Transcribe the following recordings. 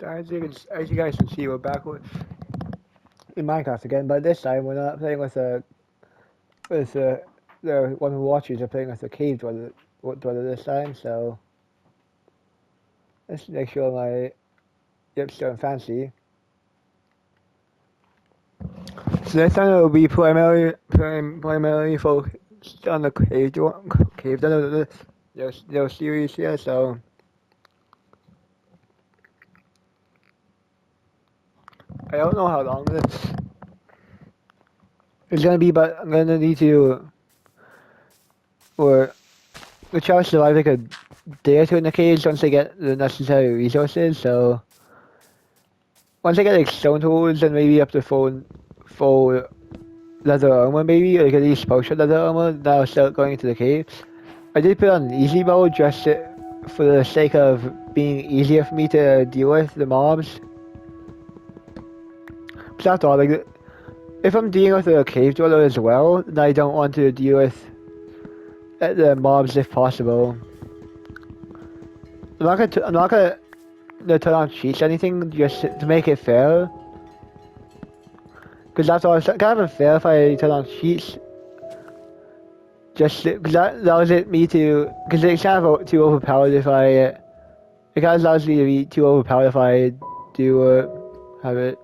So as you guys can see, we're back in Minecraft again, but this time we're not playing with the one who watches are playing with the cave dweller this time. So let's make sure my Yipstone fancy. So this time it will be primarily focused on the cave dweller little series here. So I don't know how long it's gonna be, but I'm gonna need to or we try to survive like a day or two in the caves once I get the necessary resources. So once I get like stone tools and maybe up to full leather armor, maybe like at least partial leather armor, then I'll start going into the cave. I did put on easy mode just for the sake of being easier for me to deal with the mobs. But after all, like if I'm dealing with a cave dweller as well, then I don't want to deal with the mobs if possible. I'm not gonna turn on cheats or anything just to make it fair. Because after all, it's kind of unfair if I turn on cheats. Just because that allows me to, because it's kind of too overpowered if I, it kind of allows me to be too overpowered if I do have it.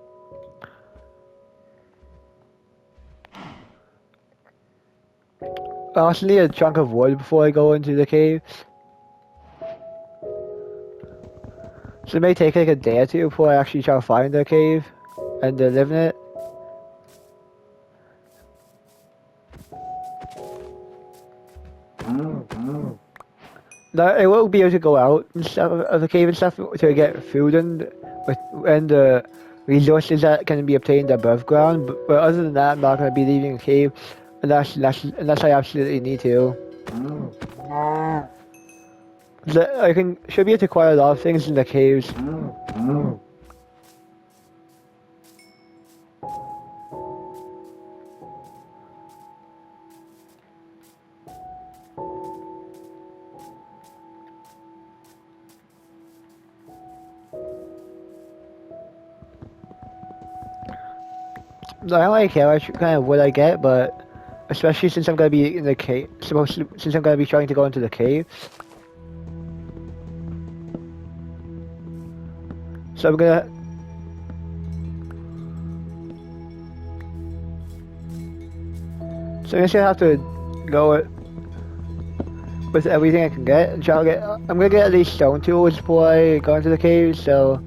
I also need a chunk of wood before I go into the cave. So it may take like a day or two before I actually try to find the cave and live in it. I will be able to go out and stuff of the cave and stuff to get food and resources that can be obtained above ground. But other than that, I'm not going to be leaving the cave unless I absolutely need to. I should be able to acquire a lot of things in the caves. I don't really care what kind of wood I get, but especially since I'm gonna be in the cave, since I'm gonna be trying to go into the cave. So I'm gonna. So I'm just gonna have to go with everything I can get and try to get. I'm gonna get at least stone tools before I go into the cave. So.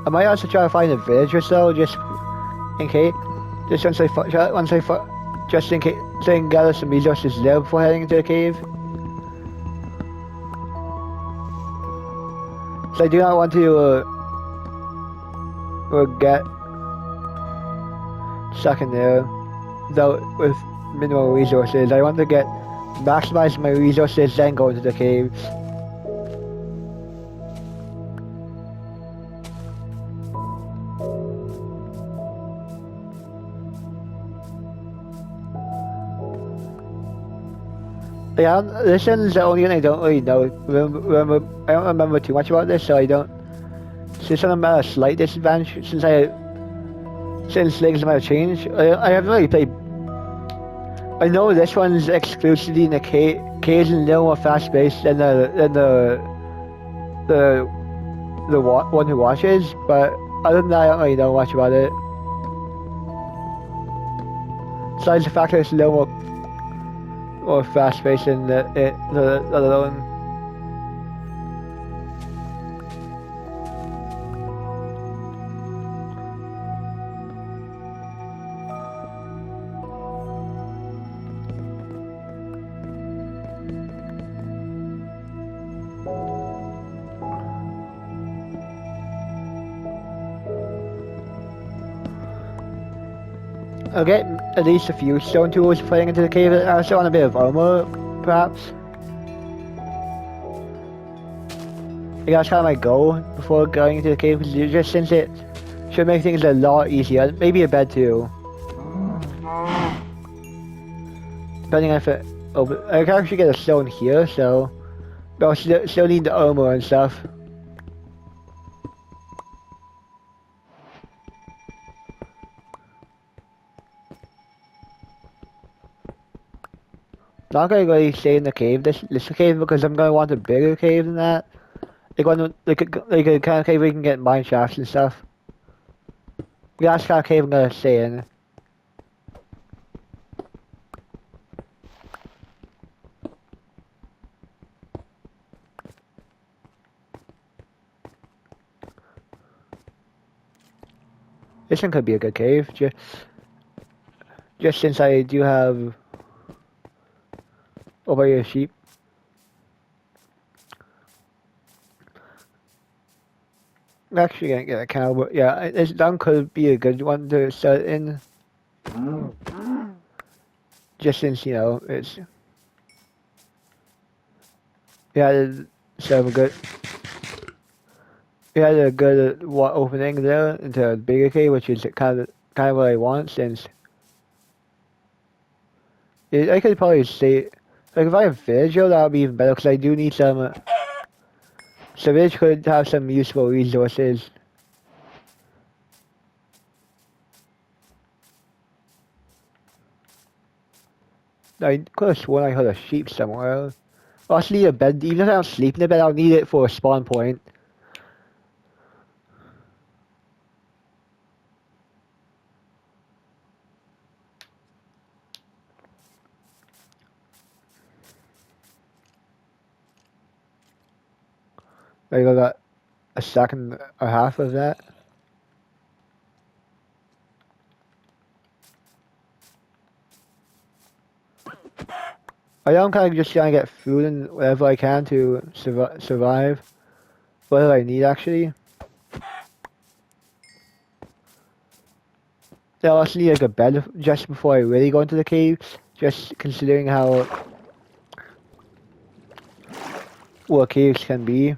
I might also try to find a village or so, just in case. Just in case, so I can gather some resources there before heading into the cave. So I do not want to get stuck in there with minimal resources. I want to maximize my resources, then go into the cave. Yeah, this one's the only one I don't really know. I don't remember too much about this, so I don't. Since I'm at a slight disadvantage, since things might have changed, I haven't really played. I know this one's exclusively in the caves and a little more fast-paced than the one who watches, but other than that, I don't really know much about it. Besides the fact that it's a little more fast-paced than the other one. I'll get at least a few stone tools playing into the cave. I also want a bit of armor, perhaps. that's kind of my goal before going into the cave, because just since it should make things a lot easier, maybe a bed too. Depending on if it I can actually get a stone here, so but I'll still need the armor and stuff. Not gonna really stay in the cave, this cave, because I'm gonna want a bigger cave than that. Like a kind of cave where you can get mine shafts and stuff. Yeah, that's the kind of cave I'm gonna stay in. This one could be a good cave, just since I do have over here sheep. I'm actually gonna get a cow, but yeah, this down could be a good one to start in. Just since, you know, it's so good. We had a good opening there into a bigger cave, which is kind of what I want, since I could probably say, like, if I have Vigil, that would be even better, because I do need some. So Vigil could have some useful resources. I could have sworn I heard a sheep somewhere. I also need a bed. Even if I don't sleep in the bed, I'll need it for a spawn point. I got a second and a half of that. I am kind of just trying to get food and whatever I can to survive. Whatever I need, actually. I also need like a bed just before I really go into the cave. Just considering how what caves can be.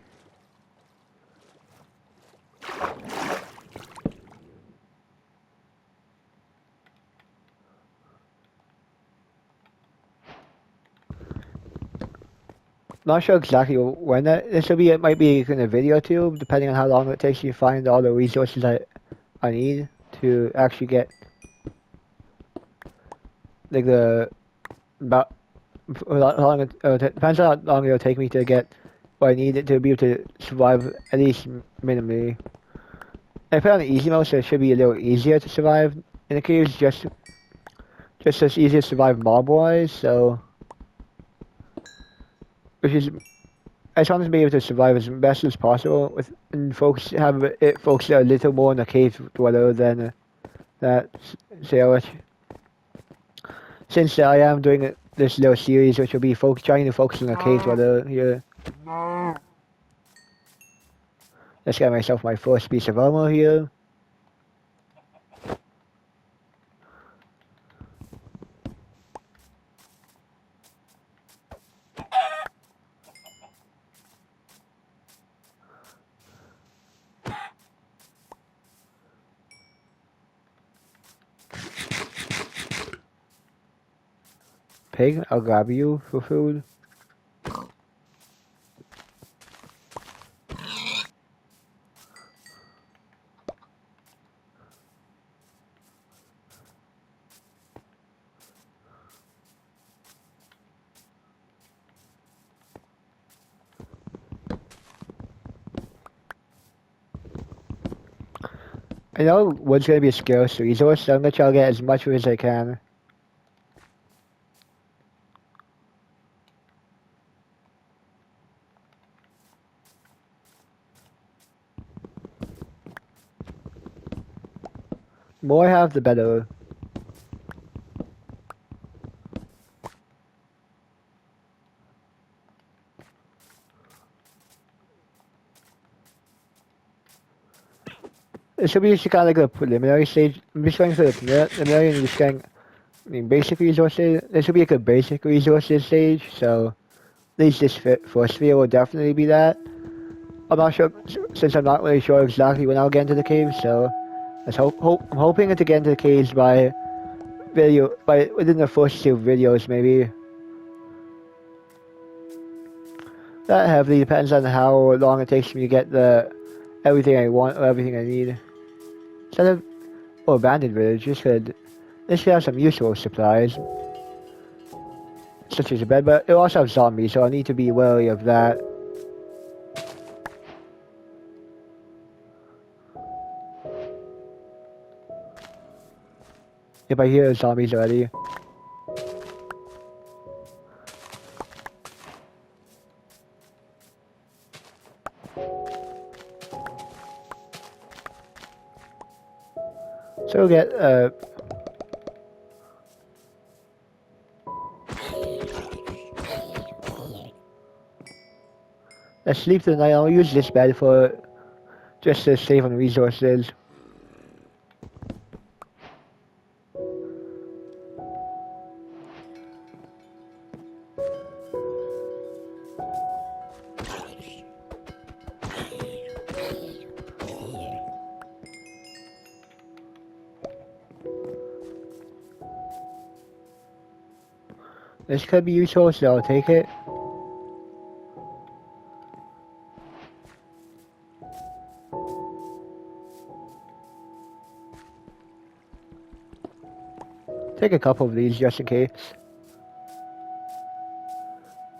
Not sure exactly when this will be. It might be in a video too, depending on how long it takes you to find all the resources I need to actually get like about how long depends on how long it'll take me to get what I need to be able to survive at least minimally. I put on the easy mode, so it should be a little easier to survive in the caves. Just as easy to survive mob wise, so. Which is, I just want to be able to survive as best as possible and focus a little more on the cave dweller than that Salish. Since I am doing this little series, which will be trying to focus on the cave dweller here. Let's get myself my first piece of armor here. Pig, I'll grab you for food. I know wood's gonna be a scarce resource, so I'm gonna try to get as much of it as I can. The more I have, the better. It should be just kind of like a preliminary stage. I'm just going for the preliminary and just getting, basic resources. This will be like a basic resources stage, so at least this first video will definitely be that. I'm not sure, since I'm not really sure exactly when I'll get into the cave, so I'm hoping to get into the caves by within the first 2 videos maybe. That heavily depends on how long it takes me to get everything I want or everything I need. Instead of abandoned village, this should have some useful supplies, such as a bed, but it also have zombies, so I need to be wary of that. If I hear zombies already. So we'll get let's sleep tonight. I'll use this bed for just to save on resources. This could be useful, so I'll take it. Take a couple of these just in case.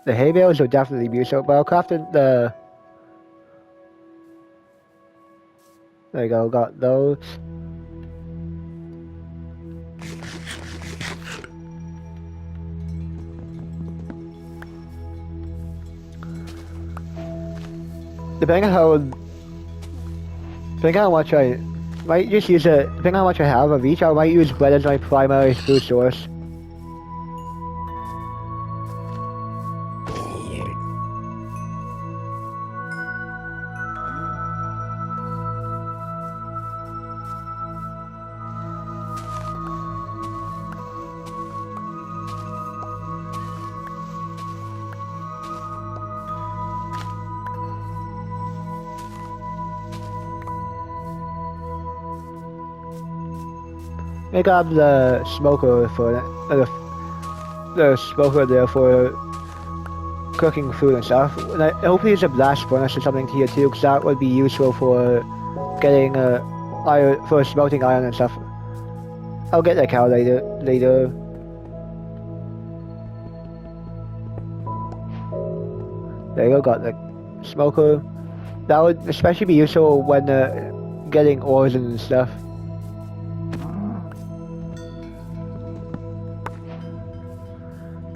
The hay bales will definitely be useful, but I'll craft the... There you go, got those. Depending on how much I might just use it, depending on how much I have of each, I might use bread as my primary food source. I got the smoker for the smoker there for cooking food and stuff. And I hope there's a blast furnace or something here too, because that would be useful for getting iron, for smelting iron and stuff. I'll get that cow later. There you go, got the smoker. That would especially be useful when getting ores and stuff.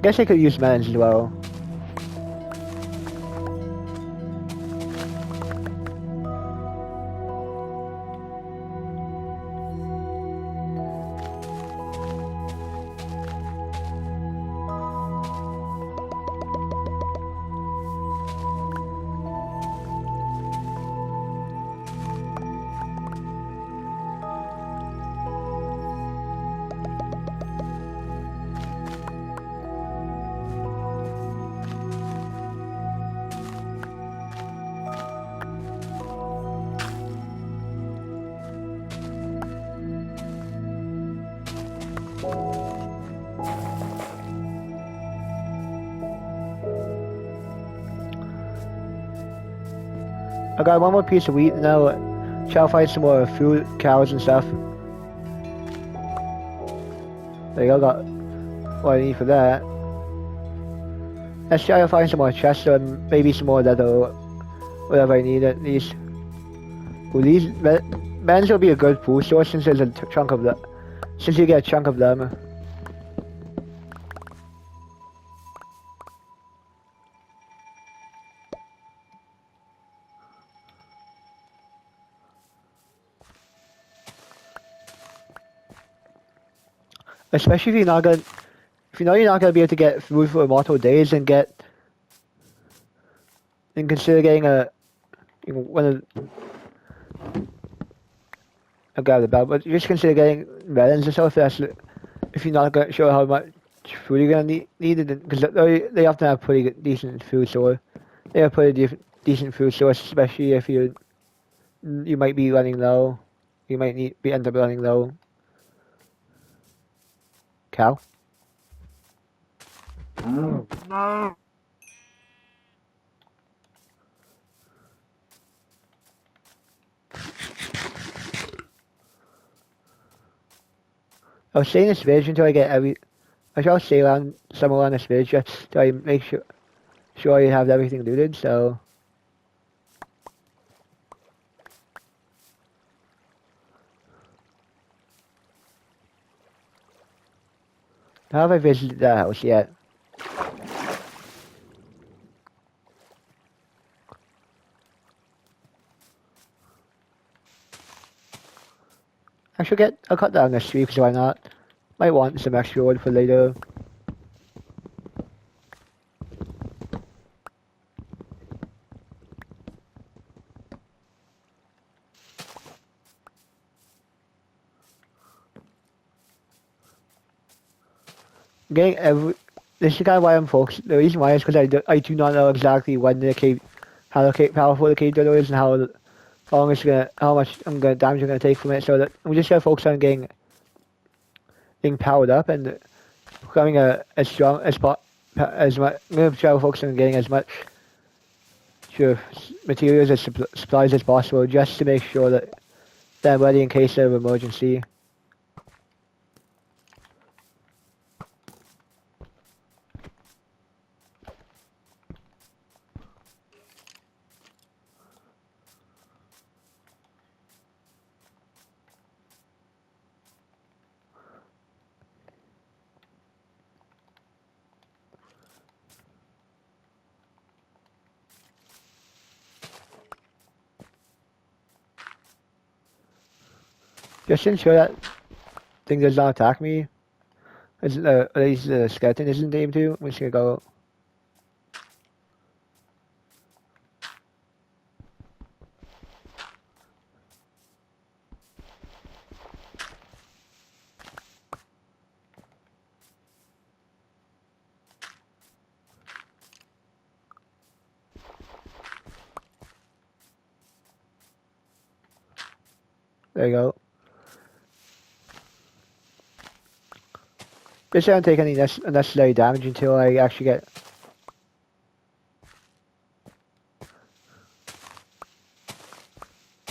Guess I could use melons as well. I got one more piece of wheat now. Shall find some more food, cows and stuff. There you go, got what I need for that. Let's try to find some more chests and maybe some more leather or whatever I need at least. Well, these melons will be a good food source since there's a chunk of them. Since you get a chunk of them. Especially if you're not gonna, if you know you're not gonna be able to get food for multiple days, and consider getting one of. I grab the bell, but just consider getting melons and stuff. If you're not sure how much food you're gonna need, because they often have pretty decent food, so they have pretty decent food source, especially if you might be running low. You might end up running low. Cow. I'll stay in this village until I get I shall stay around somewhere on this village just so I make sure I have everything looted. So. How have I visited that house yet? I'll cut down this tree because why not? Might want some extra wood for later. This is kind of why I'm focused. The reason why is because I do not know exactly when how powerful the cave door is and how much damage I'm gonna take from it. So that I'm just gonna focus on getting powered up and becoming as strong as much. I'm gonna try to focus on getting as much materials as supplies as possible, just to make sure that I'm ready in case of emergency. Just to ensure that thing does not attack me. At least the skeleton isn't aimed to. I'm just gonna go. There you go. Just don't take any unnecessary damage until I actually get.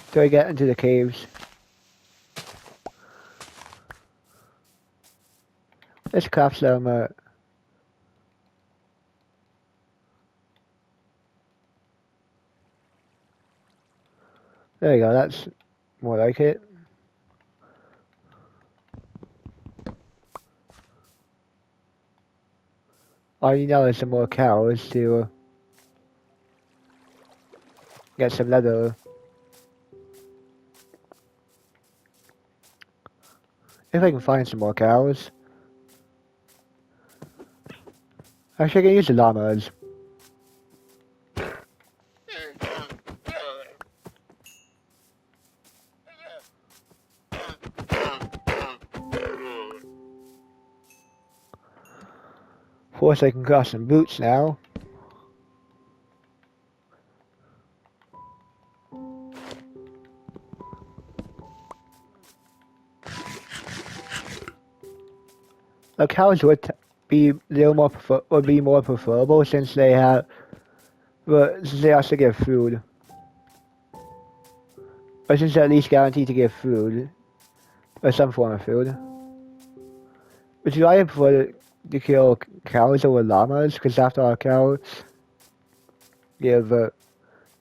Until I get into the caves. Let's craft some. There you go. That's more like it. All you know is some more cows to get some leather. If I can find some more cows. Actually, I can use the llamas. Of course, I can craft some boots now. The cows would be more preferable since they also give food. Or since they're at least guaranteed to give food. Or some form of food. Which is why I prefer to kill cows over llamas, because after all, cows give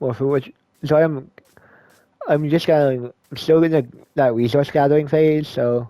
more food. So I'm still in that resource gathering phase, so.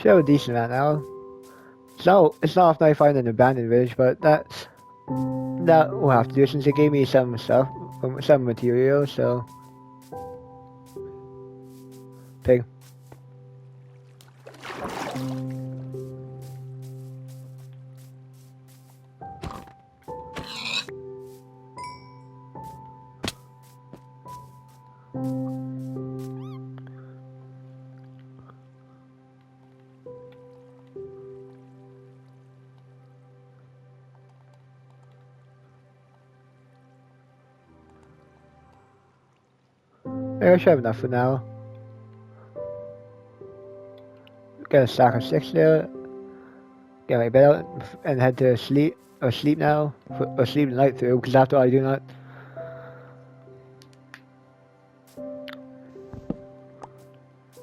Should have a decent amount now. It's not off 95 in an abandoned village, but that will have to do since it gave me some stuff, some material. So pig. I should have enough for now. Get a stack of 6 there. Get my bed out and head to sleep. Or sleep now. Or sleep the night through, because after I do not.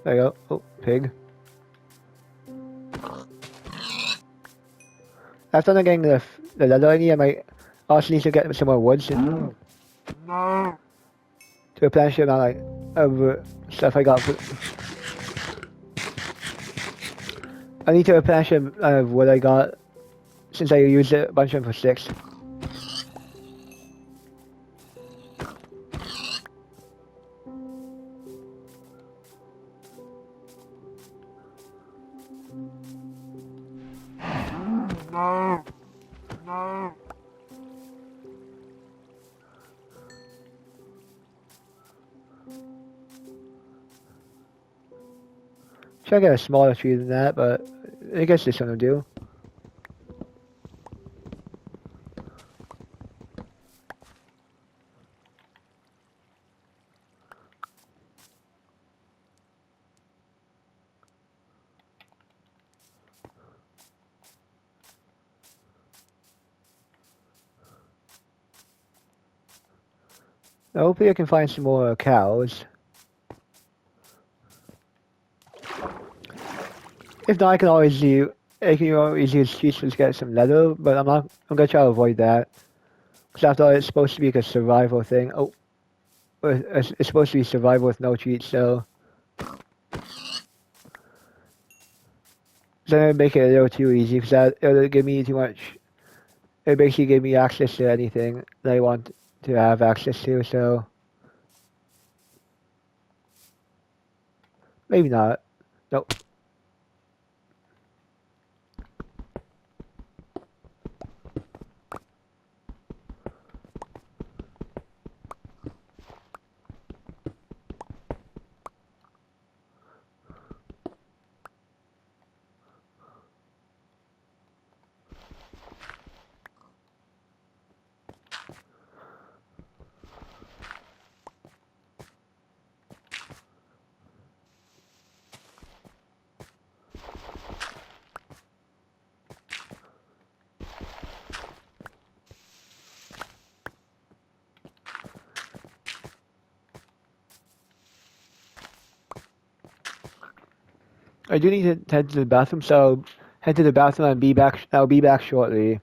There you go. Oh, pig. After I'm getting the leather I need, I might also need to get some more woods to replenish the amount of stuff I got. I need to replenish the amount of wood I got since I used a bunch of them for sticks. Should I get a smaller tree than that, but I guess this one will do. Hopefully I can find some more cows. If not, I can always use cheats to get some leather, but I'm gonna try to avoid that. Because after all, it's supposed to be like a survival thing. Oh, it's supposed to be survival with no cheats, so. Then it'll make it a little too easy, because it'll give me too much. It basically give me access to anything that I want to have access to, so. Maybe not. Nope. I do need to head to the bathroom, so head to the bathroom and be back. I'll be back shortly.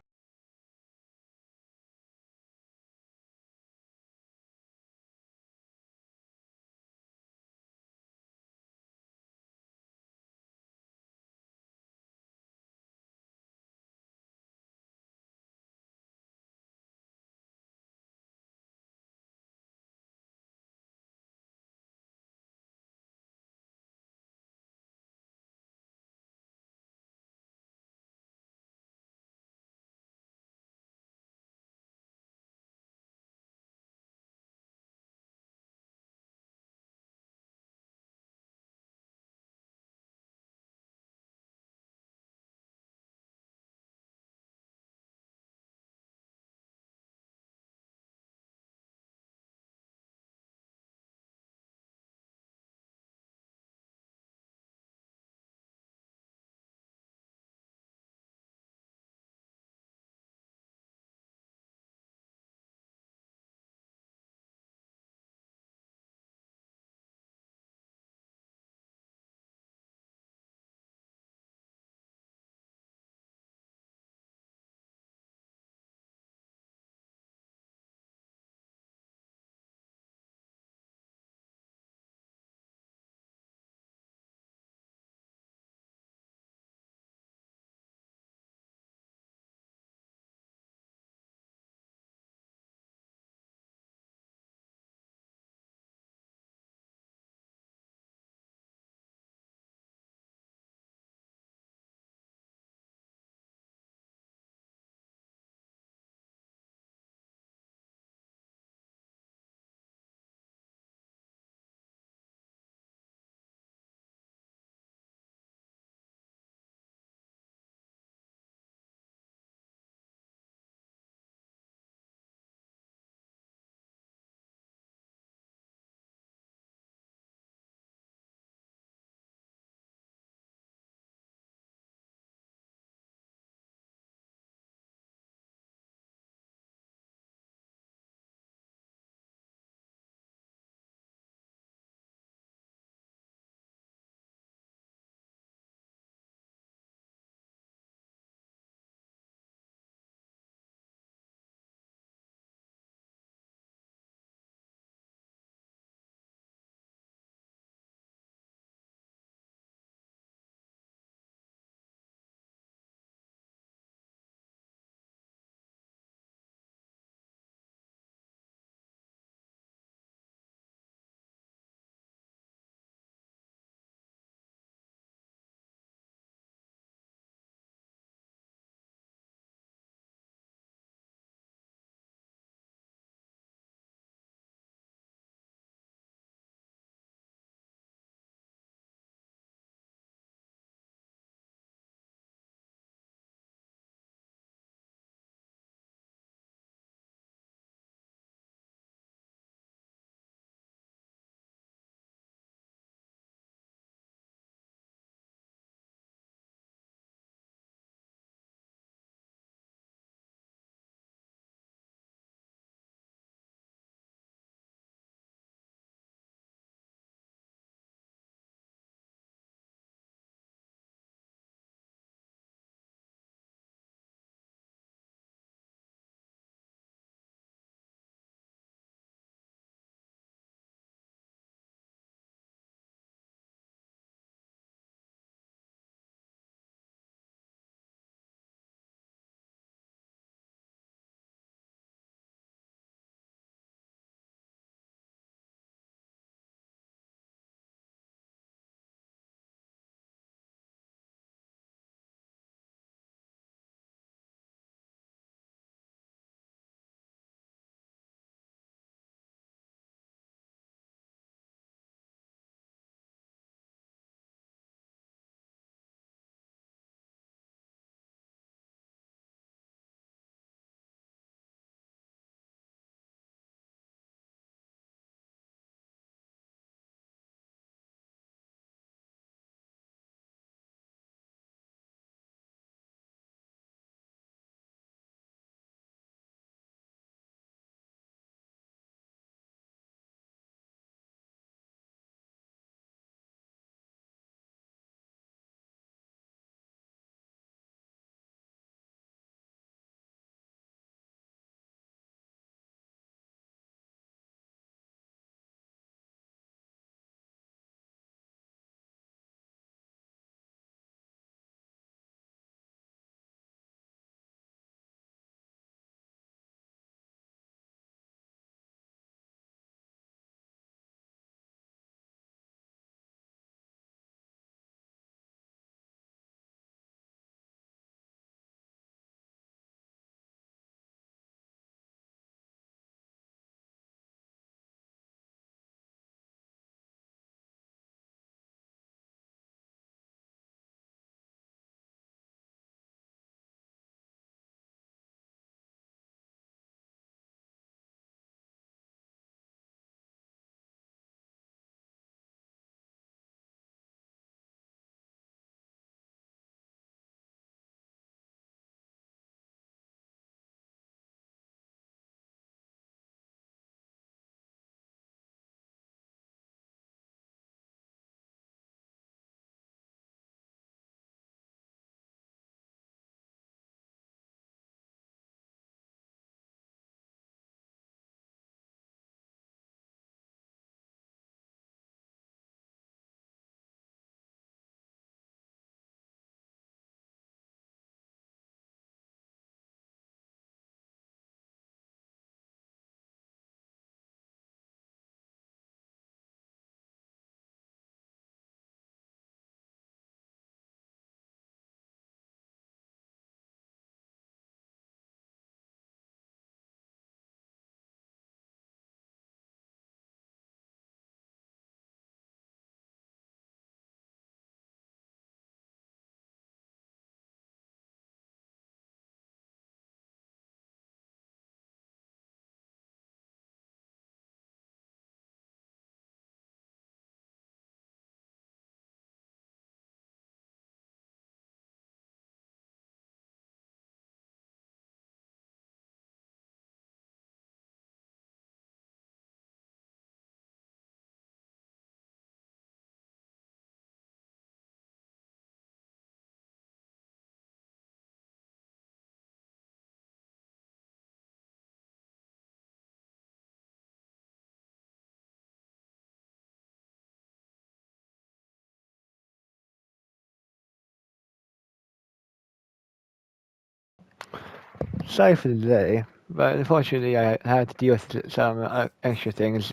Sorry for the delay, but unfortunately I had to deal with some extra things.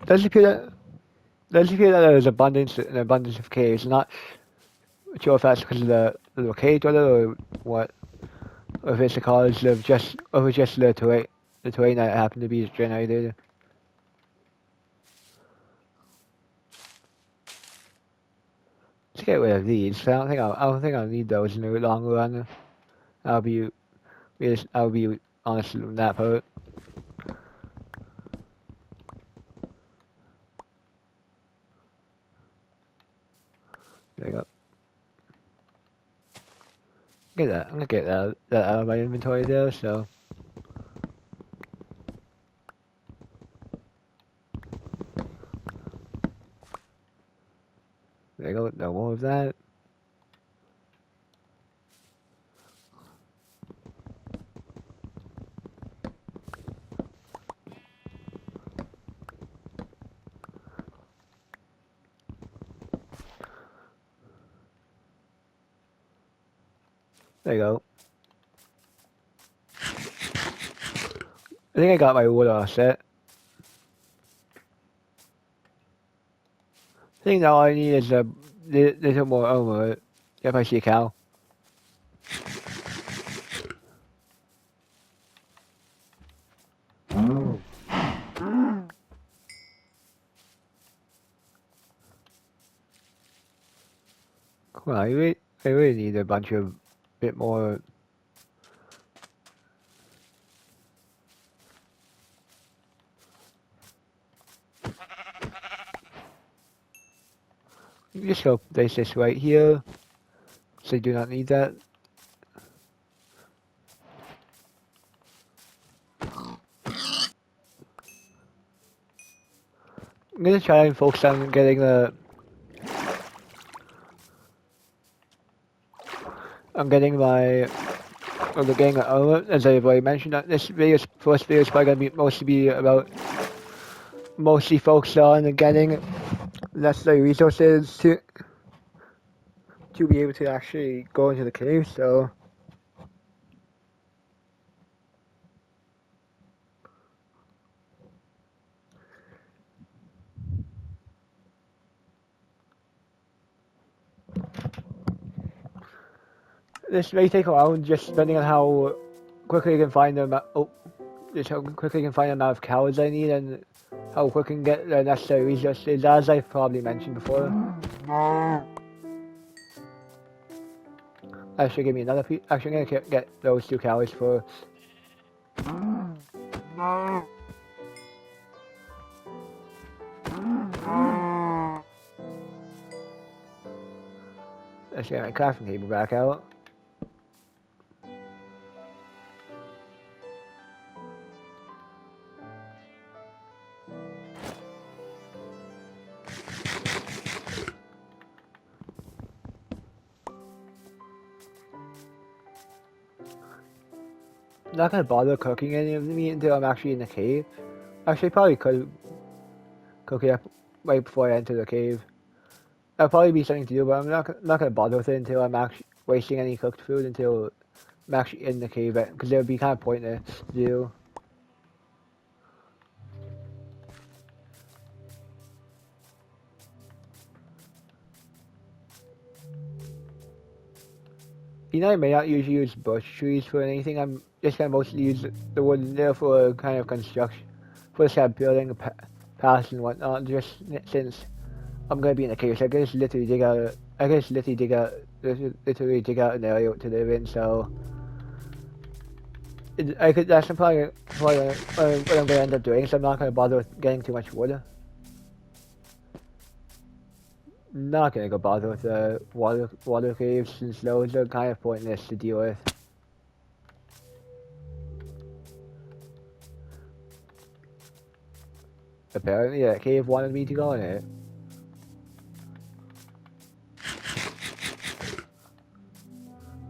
Does it appear that there's an abundance of caves? Not sure if that's because of the cave dweller or what, or if it's because of just the terrain that happened to be generated. To get rid of these, I don't think I'll need those in the long run. I'll be I'll be honest with that part. There you go. Get that. I'm gonna get that out of my inventory there. So there you go. No more of that. There you go. I think I got my wood all set. I think now all I need is a little more armor. If I see a cow. Come on, I really need a bunch of bit more. Just go place this right here. So I do not need that. I'm gonna try and focus on getting the. I'm getting my. Or the getting the armor, as I've already mentioned. This first video is probably gonna be mostly about. Mostly focused on getting necessary resources to be able to actually go into the cave. So. This may take a while, just depending on how quickly you can find them. Just how quickly you can find the amount of cows I need and how quick you can get the necessary resources, as I've probably mentioned before. Actually, give me another piece. Actually, I'm gonna get those 2 cows for. Let's get my crafting table back out. I'm not gonna bother cooking any of the meat until I'm actually in the cave. Actually, probably could cook it up right before I enter the cave. That'll probably be something to do, but I'm not gonna bother with it until I'm actually wasting any cooked food until I'm actually in the cave, because it would be kind of pointless to do. You know, I may not usually use birch trees for anything. I'm just gonna mostly use the wood there for kind of construction, for kind of building paths and whatnot. Just since I'm gonna be in the cave, so I can just literally dig out. Literally dig out an area to live in. So That's probably what I'm gonna end up doing. So I'm not gonna bother with getting too much wood. Not gonna go bother with the water caves since those are kind of pointless to deal with. Apparently that cave wanted me to go in it.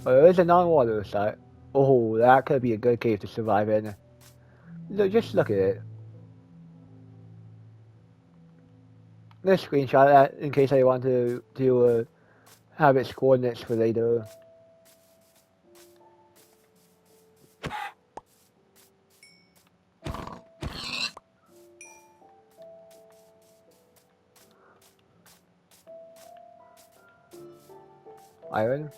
Oh, there is a non-water site. Oh, that could be a good cave to survive in. Look, just look at it. Let's screenshot that in case I want to have its coordinates for later. Iron.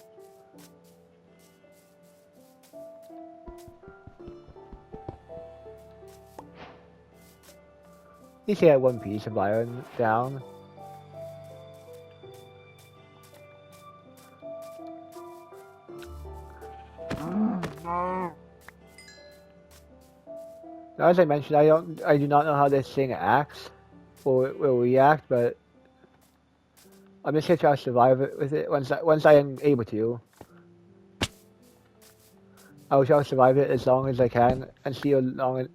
You can get one piece of iron down. Now, as I mentioned, I do not know how this thing acts or will react, but I'm just gonna try to survive it with it once I am able to. I will try to survive it as long as I can and see how long at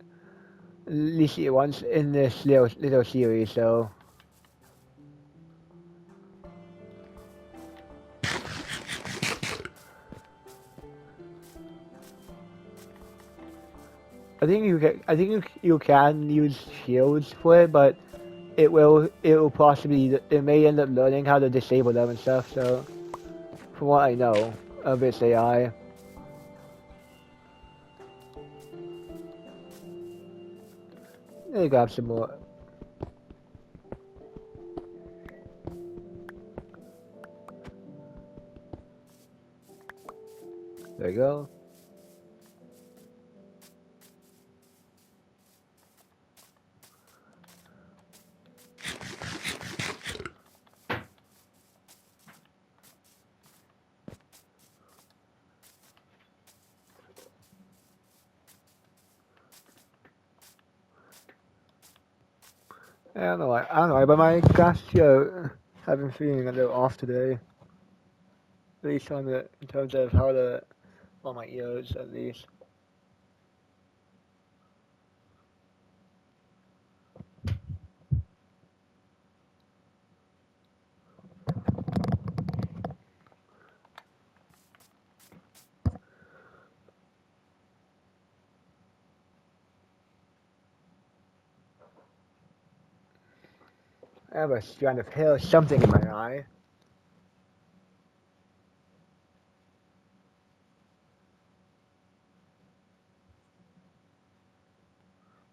least see it once in this little series. So. I think you can use shields for it, but it will possibly it may end up learning how to disable them and stuff. So, from what I know of its AI. Let me grab some more. There you go. I don't know why, but my gastro have been feeling a little off today. At least in terms of how on my ears at least. I have a strand of hair, something in my eye.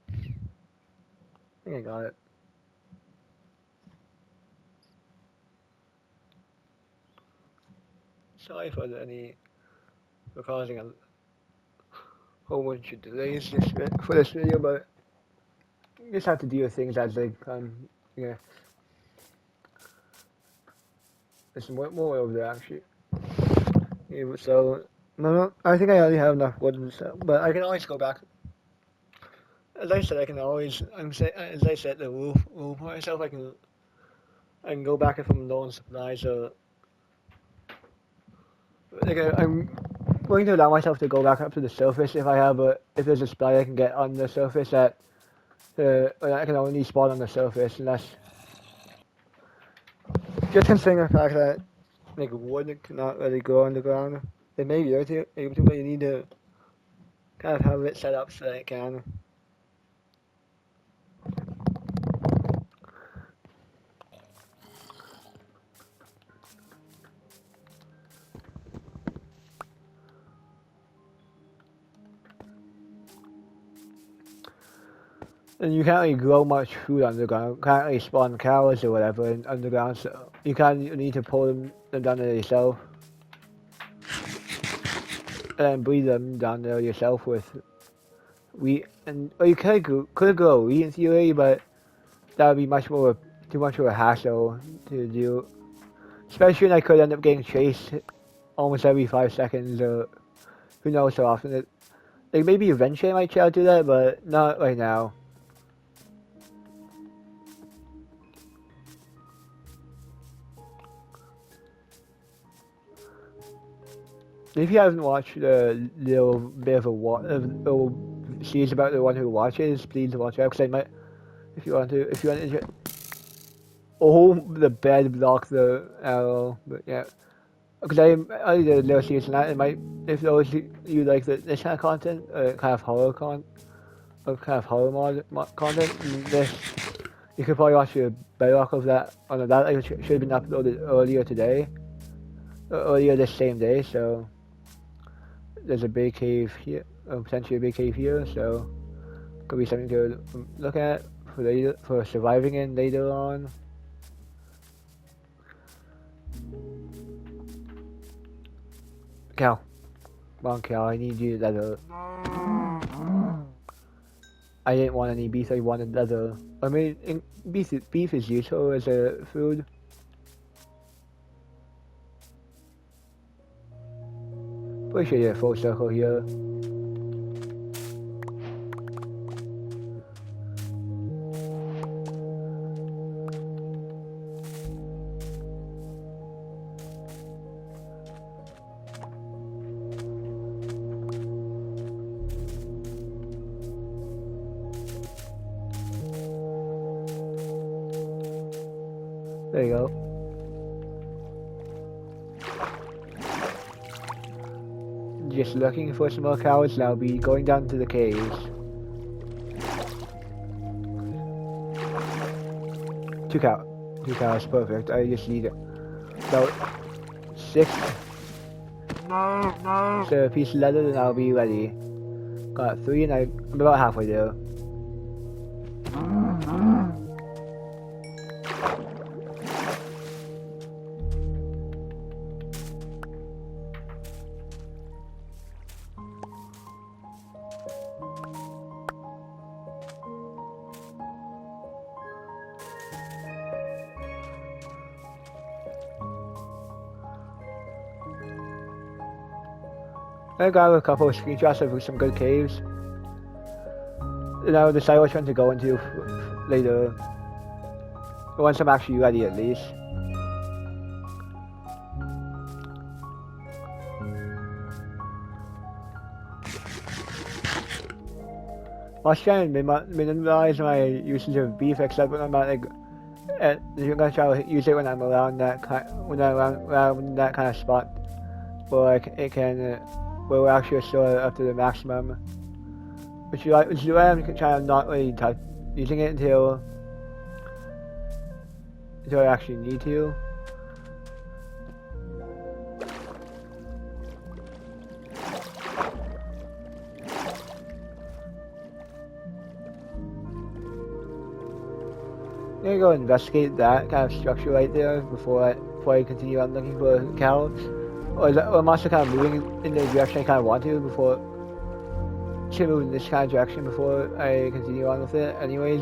I think I got it. Sorry for causing a whole bunch of delays for this video, but you just have to deal with things as they come. Yeah. There's more over there actually. Yeah, so no, I think I already have enough wood and stuff, but I can always go back. As I said, I can always. As I said, the roof for myself. I can go back if I'm low on supplies. So like I'm going to allow myself to go back up to the surface if there's a supply I can get on the surface that I can only spawn on the surface, and that's just considering the fact that like wood cannot really grow underground. It may be able to, but you need to kind of have it set up so that it can. And you can't really grow much food underground. You can't really spawn cows or whatever in underground, so you need to pull them down there yourself. And breed them down there yourself with wheat. Or you could grow wheat in theory, but that would be too much of a hassle to do. Especially when I could end up getting chased almost every 5 seconds, or who knows how often. Like maybe eventually I might try to do that, but not right now. If you haven't watched the little bit of a series about the one who watches, please watch it. Because I might, if you want to. Oh, the bed block the arrow, but yeah. Because I did a little series on that. It might, if those you like this kind of content, kind of horror content, this you could probably watch a bedrock of that. On that, it should have been uploaded earlier today. earlier this same day, so there's a big cave here, potentially a big cave here, so could be something to look at for later, for surviving in later on. Cal, come on, Cal, I need you leather. I didn't want any beef, I wanted leather. I mean, beef is useful as a food. Pretty sure you're a full circle here. There you go. Just looking for some more cows, and I'll be going down to the caves. Two cows, perfect. I just need about 6. So a piece of leather, and I'll be ready. Got 3, and I'm about halfway there. I got a couple of screenshots of some good caves. And I'll decide which one to go into later. Once I'm actually ready, at least. I was trying to minimize my usage of beef, except when I'm at I'm gonna try to use it when I'm around that around that kind of spot, where it can where we're actually store up to the maximum. Which is why I'm trying to not really touch using it until I actually need to. I'm gonna go investigate that kind of structure right there before I continue on looking for cows. Or I'm also kind of moving in the direction I kind of want to before. Should move in this kind of direction before I continue on with it, anyways.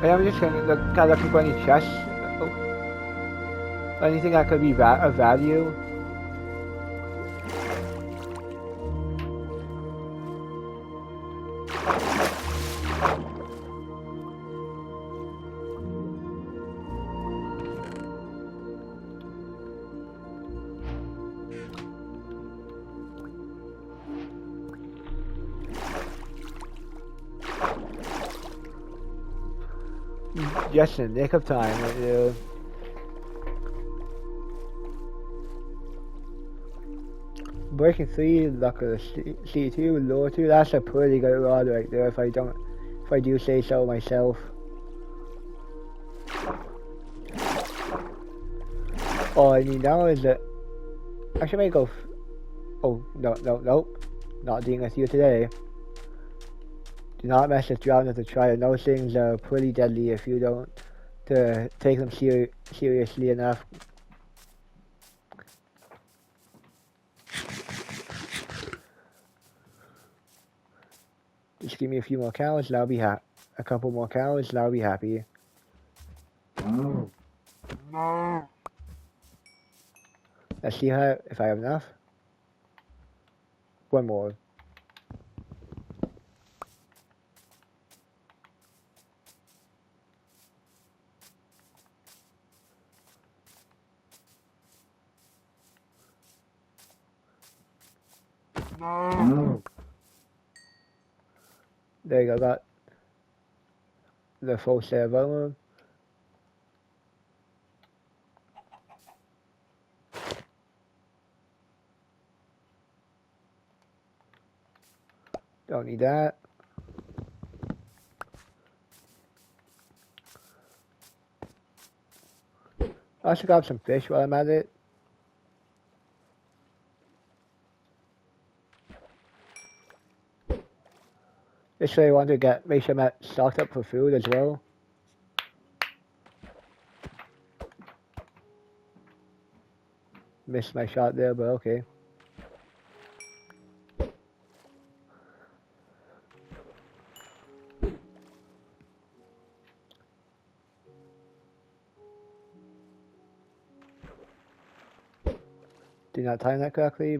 I'm just kind of looking for any chests, anything that could be of value. Just in the nick of time, right there. Breaking 3, luck of C2, lower 2, that's a pretty good rod right there if I do say so myself. All I need now is that I should make go. Oh, nope. Not dealing with you today. Do not mess with drown with the trial. Those things are pretty deadly if you don't take them seriously enough. Just give me a few more cows and I'll be happy. A couple more cows and I'll be happy. Let's see if I have enough. One more. There you go, the full set of armor. Don't need that. I should grab some fish while I'm at it. This way I want to make sure I'm stocked up for food as well. Missed my shot there, but okay. Did not time that correctly.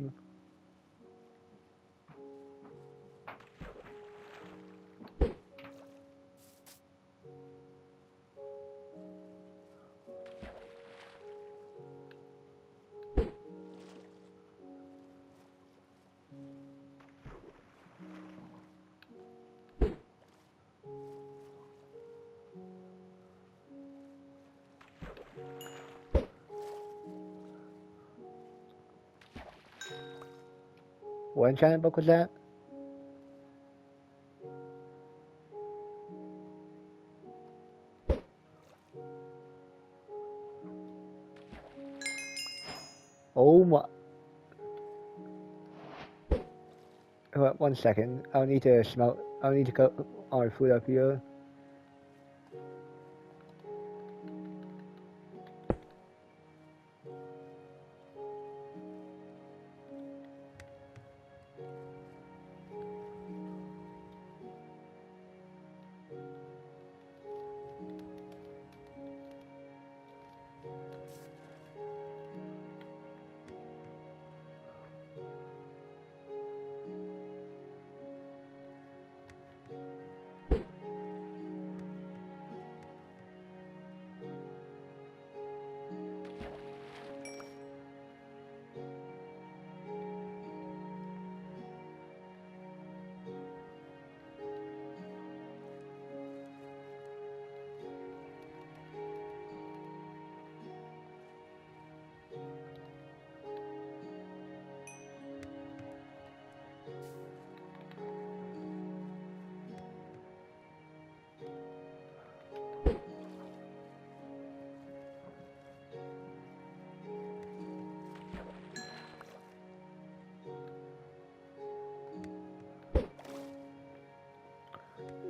What enchantment book was that? Oh my. Wait, 1 second. I'll need to cook all my food up here.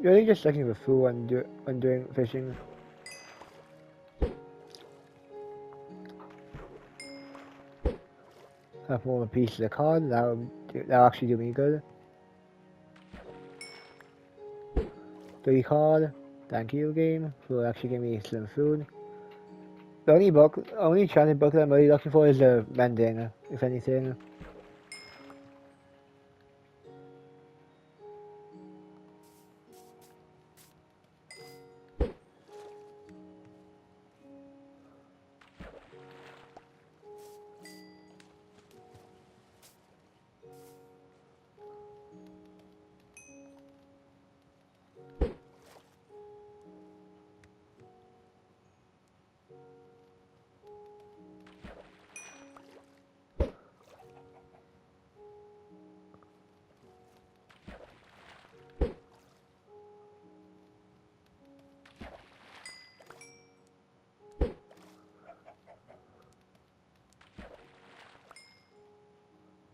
You're really just looking for food when doing fishing. Have more of a piece of the card. That'll actually do me good. 3 card. Thank you, game, for actually giving me some food. The only enchanted book that I'm really looking for is the Mending, if anything.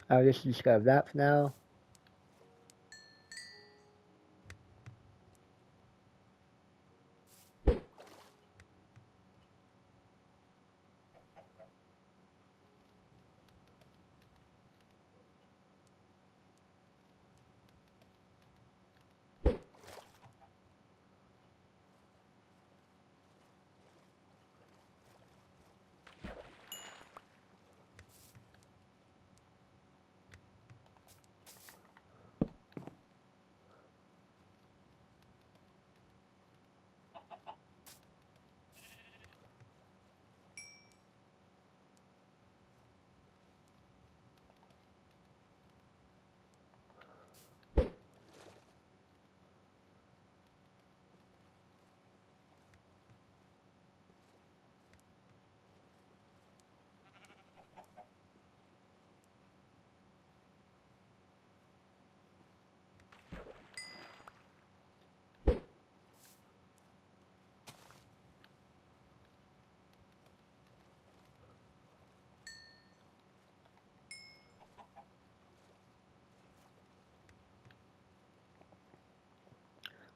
I'll just discard that for now.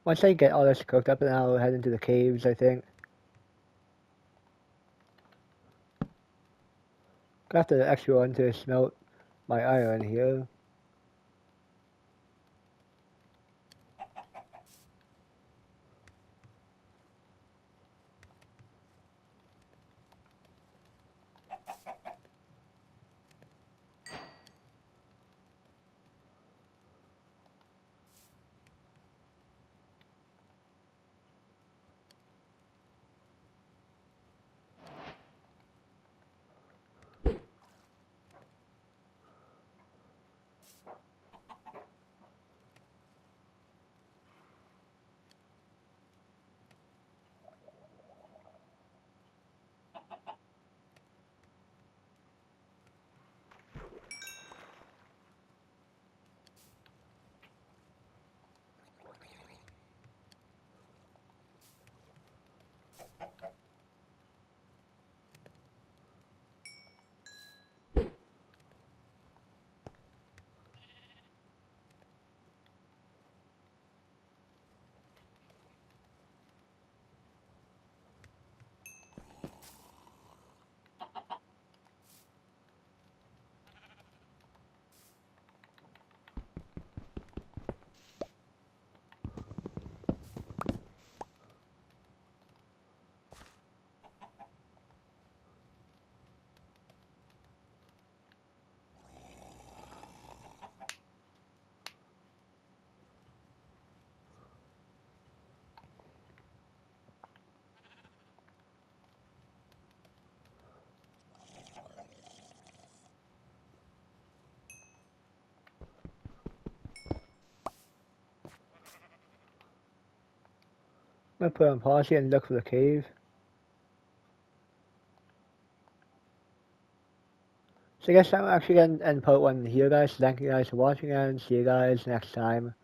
Once I get all this cooked up, then I'll head into the caves, I think. Got the extra one to smelt my iron here. I'm gonna put on pause here and look for the cave. So I guess I'm actually gonna end part one here, guys. Thank you guys for watching, and see you guys next time.